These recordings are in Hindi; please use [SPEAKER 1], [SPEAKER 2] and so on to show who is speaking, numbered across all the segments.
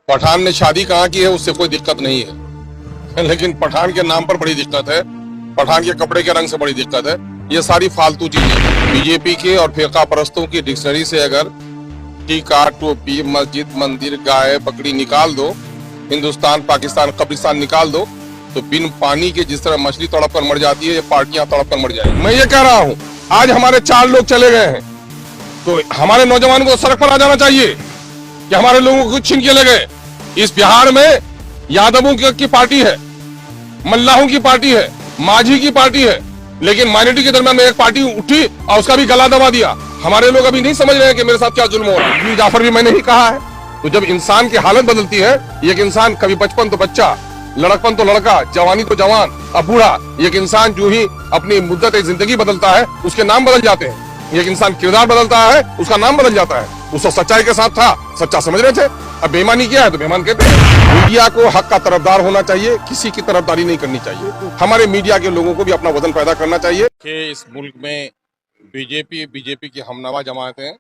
[SPEAKER 1] पठान ने शादी कहाँ की है उससे कोई दिक्कत नहीं है, लेकिन पठान के नाम पर बड़ी दिक्कत है, पठान के कपड़े के रंग से बड़ी दिक्कत है। ये सारी फालतू चीजें बीजेपी के और फिरका परस्तों की डिक्शनरी से अगर टीका, टोपी, मस्जिद, मंदिर, गाय, बकरी निकाल दो, हिंदुस्तान, पाकिस्तान, कब्रिस्तान निकाल दो, तो बिन पानी के जिस तरह मछली तड़प कर मर जाती है, ये पार्टियां तड़प कर मर जाएंगी। मैं ये कह रहा हूँ, आज हमारे 4 लोग चले गए हैं, तो हमारे नौजवानों को सड़क पर आ जाना चाहिए कि हमारे लोगों को छीन के ले गए। इस बिहार में यादवों की पार्टी है, मल्लाहों की पार्टी है, माझी की पार्टी है, लेकिन माइनॉरिटी के दरमियान में एक पार्टी उठी और उसका भी गला दबा दिया। हमारे लोग अभी नहीं समझ रहे हैं कि मेरे साथ क्या जुल्म हो रहा है। जाफर भी मैंने ही कहा है। तो जब इंसान की हालत बदलती है, एक इंसान कभी बचपन तो बच्चा, लड़कपन तो लड़का, जवानी तो जवान, अब बूढ़ा, एक इंसान जो ही अपनी मुद्दत जिंदगी बदलता है उसके नाम बदल जाते हैं। एक इंसान किरदार बदलता है, उसका नाम बदल जाता है। उसको सच्चाई के साथ था, सच्चा समझ रहे थे, अब बेईमानी किया है तो बेईमान कहते हैं। मीडिया को हक का तरफदार होना चाहिए, किसी की तरफदारी नहीं करनी चाहिए। हमारे मीडिया के लोगों को भी अपना वजन पैदा करना चाहिए कि इस मुल्क में बीजेपी की हमनवा जमातें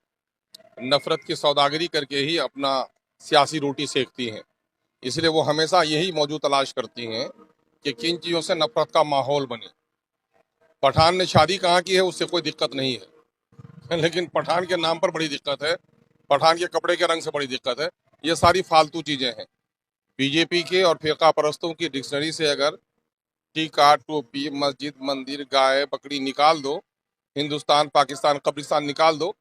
[SPEAKER 1] नफरत की सौदागरी करके ही अपना सियासी रोटी सेकती हैं। इसलिए वो हमेशा यही मौजू तलाश करती हैं कि किन चीज़ों से नफरत का माहौल बने। पठान ने शादी कहाँ की है उससे कोई दिक्कत नहीं है, लेकिन पठान के नाम पर बड़ी दिक्कत है, पठान के कपड़े के रंग से बड़ी दिक्कत है। ये सारी फालतू चीजें हैं। बीजेपी के और फिरका परस्तों की डिक्शनरी से अगर टीका, टोपी, मस्जिद, मंदिर, गाय, बकरी निकाल दो, हिंदुस्तान, पाकिस्तान, कब्रिस्तान निकाल दो,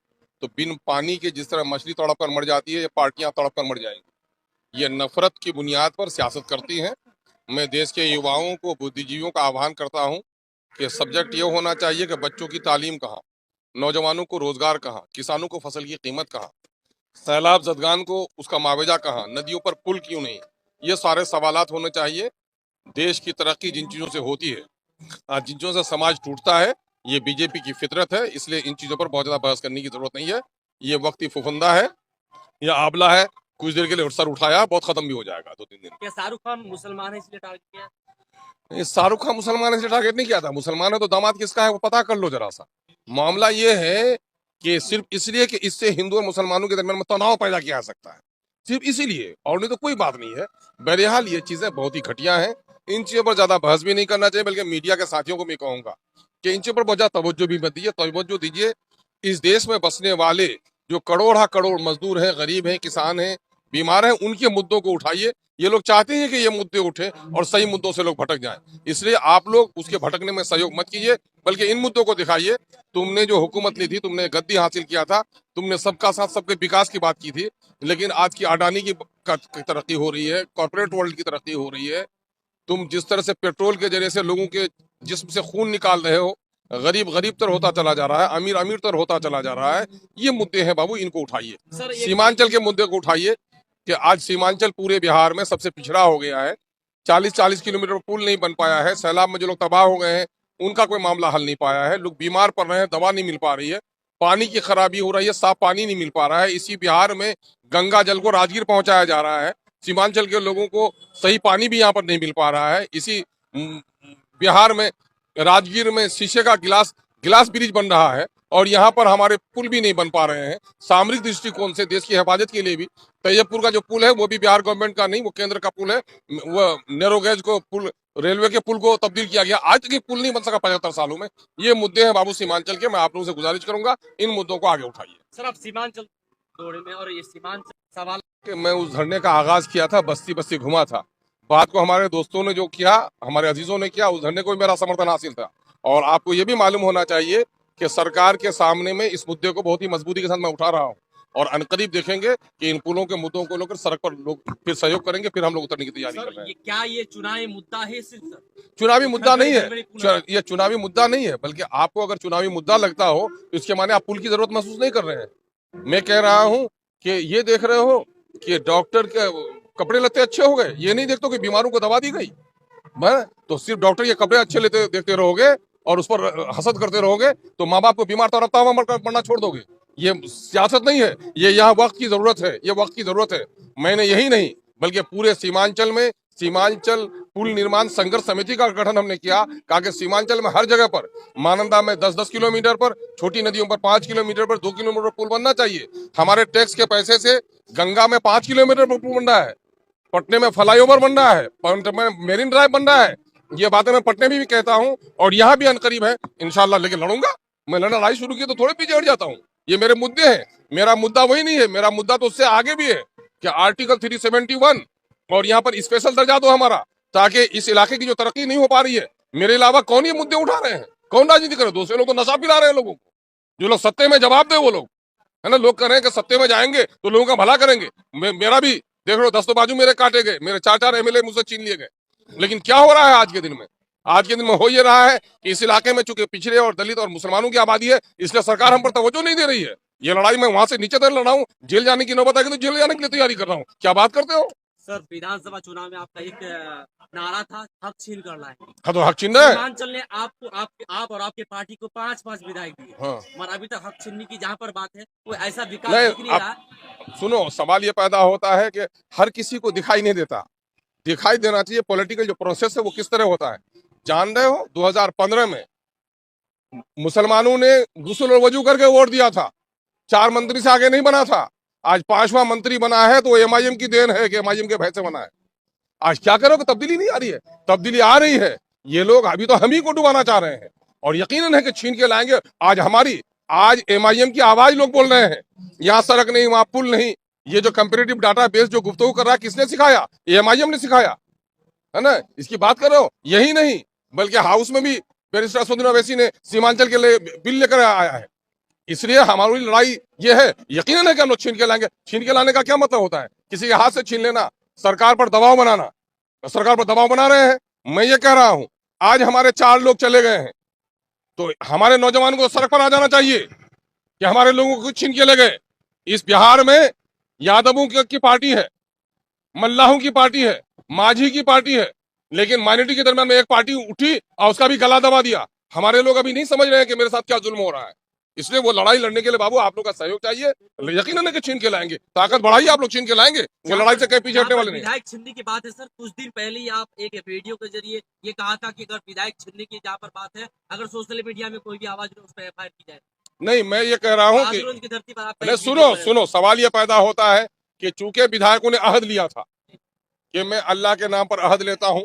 [SPEAKER 1] तो बिन पानी के जिस तरह मछली तड़प कर मर जाती है, ये पार्टियां तड़प कर मर जाएंगी। ये नफरत की बुनियाद पर सियासत करती हैं। मैं देश के युवाओं को, बुद्धिजीवियों का आह्वान करता हूँ कि सब्जेक्ट ये होना चाहिए कि बच्चों की तालीम कहाँ, नौजवानों को रोजगार कहाँ, किसानों को फसल की कीमत कहाँ, सैलाब जदगान को उसका मुआवजा कहाँ, नदियों पर पुल क्यों नहीं। ये सारे सवालात होने चाहिए। देश की तरक्की जिन चीजों से होती है, जिन चीजों से समाज टूटता है, ये बीजेपी की फितरत है। इसलिए इन चीजों पर बहुत ज्यादा बहस करने की जरूरत नहीं है। ये वक्त ही फुफंदा है, यह आबला है, कुछ देर के लिए सर उठाया, बहुत खत्म भी हो जाएगा 2-3 दिन।
[SPEAKER 2] क्या शाहरुख खान मुसलमान है इसलिए टारगेट किया?
[SPEAKER 1] शाहरुख खान मुसलमान है इसलिए टारगेट नहीं किया था। मुसलमान है तो दामाद किसका है वो पता कर लो जरा सा। मामला ये है कि सिर्फ इसलिए कि इससे हिंदू और मुसलमानों के दरमियान में तनाव पैदा किया जा सकता है, सिर्फ इसीलिए, और नहीं तो कोई बात नहीं है। बहरहाल ये चीजें बहुत ही घटिया हैं। इन चीजों पर ज्यादा बहस भी नहीं करना चाहिए, बल्कि मीडिया के साथियों को मैं कहूंगा कि इन चीजों पर बहुत ज्यादा तवज्जो भी मत दीजिए, तवज्जो दीजिए इस देश में बसने वाले जो करोड़ करोड़ मजदूर हैं, गरीब हैं, किसान हैं, बीमार हैं, उनके मुद्दों को उठाइए। ये लोग चाहते हैं कि ये मुद्दे उठे और सही मुद्दों से लोग भटक जाएं। इसलिए आप लोग उसके भटकने में सहयोग मत कीजिए, बल्कि इन मुद्दों को दिखाइए। तुमने जो हुकूमत ली थी, तुमने गद्दी हासिल किया था, तुमने सबका साथ सबके विकास की बात की थी, लेकिन आज की अडानी की तरक्की हो रही है, कॉर्पोरेट वर्ल्ड की तरक्की हो रही है। तुम जिस तरह से पेट्रोल के जरिए से लोगों के जिस्म से खून निकाल रहे हो, गरीब गरीब तर होता चला जा रहा है, अमीर अमीर तर होता चला जा रहा है। ये मुद्दे हैं बाबू, इनको उठाइए। सीमांचल के मुद्दे को उठाइए कि आज सीमांचल पूरे बिहार में सबसे पिछड़ा हो गया है। 40-40 किलोमीटर पुल नहीं बन पाया है। सैलाब में जो लोग तबाह हो गए हैं उनका कोई मामला हल नहीं पाया है। लोग बीमार पड़ रहे हैं, दवा नहीं मिल पा रही है, पानी की खराबी हो रही है, साफ पानी नहीं मिल पा रहा है। इसी बिहार में गंगा जल को राजगीर पहुंचाया जा रहा है। सीमांचल के लोगों को सही पानी भी यहाँ पर नहीं मिल पा रहा है। इसी बिहार में राजगीर में शीशे का गिलास ब्रिज बन रहा है और यहाँ पर हमारे पुल भी नहीं बन पा रहे हैं। सामरिक दृष्टिकोण से देश की हिफाजत के लिए भी तैयबपुर का जो पुल है वो भी बिहार गवर्नमेंट का नहीं, वो केंद्र का पुल है। वो नैरो गेज को पुल, रेलवे के पुल को तब्दील किया गया, आज तक पुल नहीं बन सका 75 सालों में। ये मुद्दे हैं बाबू सीमांचल के। मैं आप लोगों से गुजारिश करूंगा इन मुद्दों को आगे उठाइए।
[SPEAKER 2] सर आप सीमांचल दौरे में, और ये सीमांचल सवाल
[SPEAKER 1] मैं उस धरने का आगाज किया था, बस्ती बस्ती घुमा था। बात को हमारे दोस्तों ने जो किया, हमारे अजीजों ने किया, उस धरने को भी मेरा समर्थन हासिल था। और आपको ये भी मालूम होना चाहिए कि सरकार के सामने में इस मुद्दे को बहुत ही मजबूती के साथ मैं उठा रहा हूँ, और अनकरीब देखेंगे कि इन पुलों के मुद्दों को लेकर सड़क पर लोग फिर सहयोग करेंगे। फिर हम लोग उतरने की तैयारी कर रहे हैं।
[SPEAKER 2] क्या ये चुनावी मुद्दा है? सिर्फ
[SPEAKER 1] चुनावी मुद्दा नहीं है, ये चुनावी मुद्दा नहीं है, बल्कि आपको अगर चुनावी मुद्दा लगता हो तो इसके माने आप पुल की जरूरत महसूस नहीं कर रहे हैं। मैं कह रहा हूँ कि ये देख रहे हो कि डॉक्टर के कपड़े लत्ते अच्छे हो गए, ये नहीं देखते हो कि बीमारों को दवा दी गई। तो सिर्फ डॉक्टर के कपड़े अच्छे लेते देखते रहोगे और उस पर हसद करते रहोगे तो माँ बाप को बीमार तड़पता हुआ मरना छोड़ दोगे। ये सियासत नहीं है, ये यहाँ वक्त की जरूरत है, ये वक्त की जरूरत है। मैंने यही नहीं बल्कि पूरे सीमांचल में सीमांचल पुल निर्माण संघर्ष समिति का गठन हमने किया, कहा कि सीमांचल में हर जगह पर, मानंदा में 10-10 किलोमीटर पर, छोटी नदियों पर 5 किलोमीटर पर, 2 किलोमीटर पुल बनना चाहिए। हमारे टैक्स के पैसे से गंगा में 5 किलोमीटर पर पुल बन रहा है। पटने में फ्लाईओवर बन रहा है, पटने में मेरिन ड्राइव बन रहा है। ये बातें मैं पटने में भी कहता हूँ और यहाँ भी अनकरीब है इंशाल्लाह, लेकिन लड़ूंगा। मैं लड़ाई शुरू की तो थोड़े पीछे हट जाता हूँ। ये मेरे मुद्दे हैं, मेरा मुद्दा वही नहीं है, मेरा मुद्दा तो उससे आगे भी है कि आर्टिकल 371 और यहाँ पर स्पेशल दर्जा दो हमारा, ताकि इस इलाके की जो तरक्की नहीं हो पा रही है, मेरे अलावा कौन ये मुद्दे उठा रहे हैं, कौन राजनीति करे? दूसरे लोग तो नशा पिला रहे हैं लोगों को, जो लोग सत्ते में जवाब दे वो लोग, है ना। लोग कह रहे हैं कि सत्ते में जाएंगे तो लोगों का भला करेंगे। मेरा भी देख लो, 10 तो बाजू मेरे काटे गए, मेरे 4 एमएलए मुझसे छीन लिए गए। लेकिन क्या हो रहा है आज के दिन में? आज के दिन में हो ये रहा है कि इस इलाके में चूंकि पिछड़े और दलित और मुसलमानों की आबादी है, इसलिए सरकार हम पर तवज्जो नहीं दे रही है। ये लड़ाई मैं वहां से नीचे तक लड़ रहा हूँ, जेल जाने की नौबत आएगी तो जेल जाने के लिए तैयारी कर रहा हूँ। क्या बात करते हो
[SPEAKER 2] सर, विधानसभा चुनाव में आपका एक नारा था, हक छीन कर लाए।
[SPEAKER 1] हाँ, तो हक छीन रहे हैं।
[SPEAKER 2] सीमांचल ने आपको आप और आपके पार्टी को 5 विधायक दिए,
[SPEAKER 1] हाँ।
[SPEAKER 2] मगर अभी तक हक छीनने की जहाँ पर बात है, वो ऐसा विकास
[SPEAKER 1] नहीं,
[SPEAKER 2] दिख नहीं रहा।
[SPEAKER 1] सुनो, सवाल ये पैदा होता है कि हर किसी को दिखाई नहीं देता, दिखाई देना चाहिए। पॉलिटिकल जो प्रोसेस है वो किस तरह होता है, जान रहे हो? 2015 में मुसलमानों ने गुस्ल और वजू करके वोट दिया था, 4 मंत्री से आगे नहीं बना था। आज 5वां मंत्री बना है तो एमआईएम की देन है कि एमआईएम के भय से बना है। आज क्या करोगे? तब्दीली नहीं आ रही है, तब्दीली आ रही है। ये लोग अभी तो हम ही को डुबाना चाह रहे हैं और यकीनन है कि छीन के लाएंगे। आज एमआईएम की आवाज लोग बोल रहे हैं, यहाँ सड़क नहीं, वहां पुल नहीं। ये जो कंपेरेटिव डाटा बेस जो गुफ्तगू कर रहा है, किसने सिखाया? एमआईएम ने सिखाया, है ना। इसकी बात करो। यही नहीं बल्कि हाउस में भी बैरिस्टर असदुद्दीन ओवैसी ने सीमांचल के लिए बिल लेकर आया है। इसलिए हमारी लड़ाई ये है, यकीनन है कि हम लोग छीन के लाएंगे। छीन के लाने का क्या मतलब होता है? किसी के हाथ से छीन लेना, सरकार पर दबाव बनाना। सरकार पर दबाव बना रहे हैं। मैं ये कह रहा हूं, आज हमारे 4 लोग चले गए हैं तो हमारे नौजवानों को सड़क पर आ जाना चाहिए कि हमारे लोगों को छीन के ले गए। इस बिहार में यादवों की पार्टी है, मल्लाहों की पार्टी है, माझी की पार्टी है, लेकिन माइनॉरिटी के दरमियान में एक पार्टी उठी और उसका भी गला दबा दिया। हमारे लोग अभी नहीं समझ रहे हैं कि मेरे साथ क्या जुल्म हो रहा है। इसलिए वो लड़ाई लड़ने के लिए बाबू आप लोग का सहयोग चाहिए। यकीनन है कि छीन के लाएंगे, ताकत बढ़ाइए, आप लोग छीन के लाएंगे। वो लड़ाई से कहीं पीछे हटने वाले नहीं।
[SPEAKER 2] विधायक छीनने की बात है सर, कुछ दिन पहले ही आप एक वीडियो के जरिए ये कहा था कि अगर विधायक छीनने की जहाँ पर बात है, अगर सोशल मीडिया में कोई भी आवाज उस पर एफआईआर की जाए।
[SPEAKER 1] नहीं, मैं ये कह रहा हूँ कि
[SPEAKER 2] धरती पर
[SPEAKER 1] सुनो, सवाल ये पैदा होता है कि चूंकि विधायकों ने अहद लिया था कि मैं अल्लाह के नाम पर अहद लेता हूँ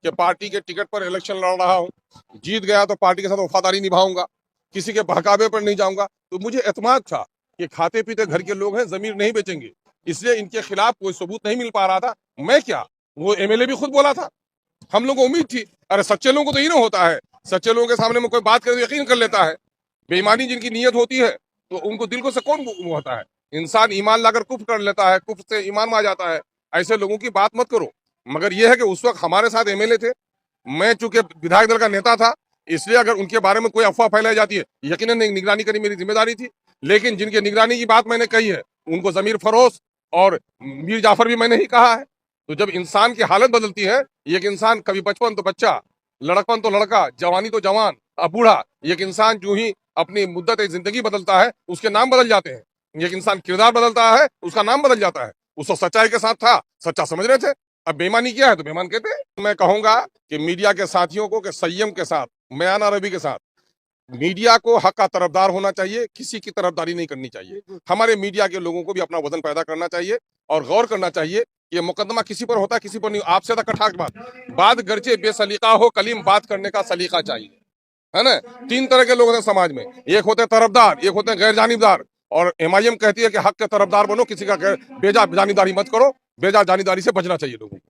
[SPEAKER 1] कि पार्टी के टिकट पर इलेक्शन लड़ रहा हूँ, जीत गया तो पार्टी के साथ वफादारी निभाऊंगा, किसी के बहकावे पर नहीं जाऊंगा। तो मुझे एतमाद था कि खाते पीते घर के लोग हैं, जमीर नहीं बेचेंगे, इसलिए इनके खिलाफ कोई सबूत नहीं मिल पा रहा था। मैं क्या, वो एमएलए भी खुद बोला था, हम लोगों को उम्मीद थी। अरे सच्चे लोगों को तो ये ना होता है, सच्चे लोगों के सामने में कोई बात करे तो यकीन कर लेता है। बेईमानी जिनकी नीयत होती है तो उनको दिल को से कौन होता है। इंसान ईमान लाकर कुफ्र कर लेता है, कुफ्र से ईमान में आ जाता है। ऐसे लोगों की बात मत करो। मगर यह है कि उस वक्त हमारे साथ एमएलए थे, मैं चूंकि विधायक दल का नेता था, इसलिए अगर उनके बारे में कोई अफवाह फैलाई जाती है, यकीनन निगरानी करनी मेरी जिम्मेदारी थी। लेकिन जिनकी निगरानी की बात मैंने कही है उनको जमीर फरोश और मीर जाफर भी मैंने ही कहा है। तो जब इंसान की हालत बदलती है, एक इंसान कभी बचपन तो बच्चा, लड़कपन तो लड़का, जवानी तो जवान, अब बूढ़ा, एक इंसान जो ही अपनी मुद्दत जिंदगी बदलता है उसके नाम बदल जाते हैं। एक इंसान किरदार बदलता है उसका नाम बदल जाता है। उसको सच्चाई के साथ था, सच्चा समझ रहे थे, अब बेईमानी किया है तो बेईमान कहते हैं। मैं कहूंगा कि मीडिया के साथियों को कि संयम के साथ, मयाना रवि के साथ, मीडिया को हक का तरफदार होना चाहिए, किसी की तरफदारी नहीं करनी चाहिए। हमारे मीडिया के लोगों को भी अपना वजन पैदा करना चाहिए और गौर करना चाहिए। ये मुकदमा किसी पर होता है, किसी पर नहीं। आपसे तक कठाक बात गर्चे बेसलीका हो, कलीम बात करने का सलीका चाहिए, है ना। 3 तरह के लोग हैं समाज में, एक होते हैं तरफदार, एक होते हैं गैर जानिबदार। और एमआईएम कहती है कि हक के तरफदार बनो, किसी का बेजा जानिबदारी मत करो, बेजा जानिबदारी से बचना चाहिए लोगों को।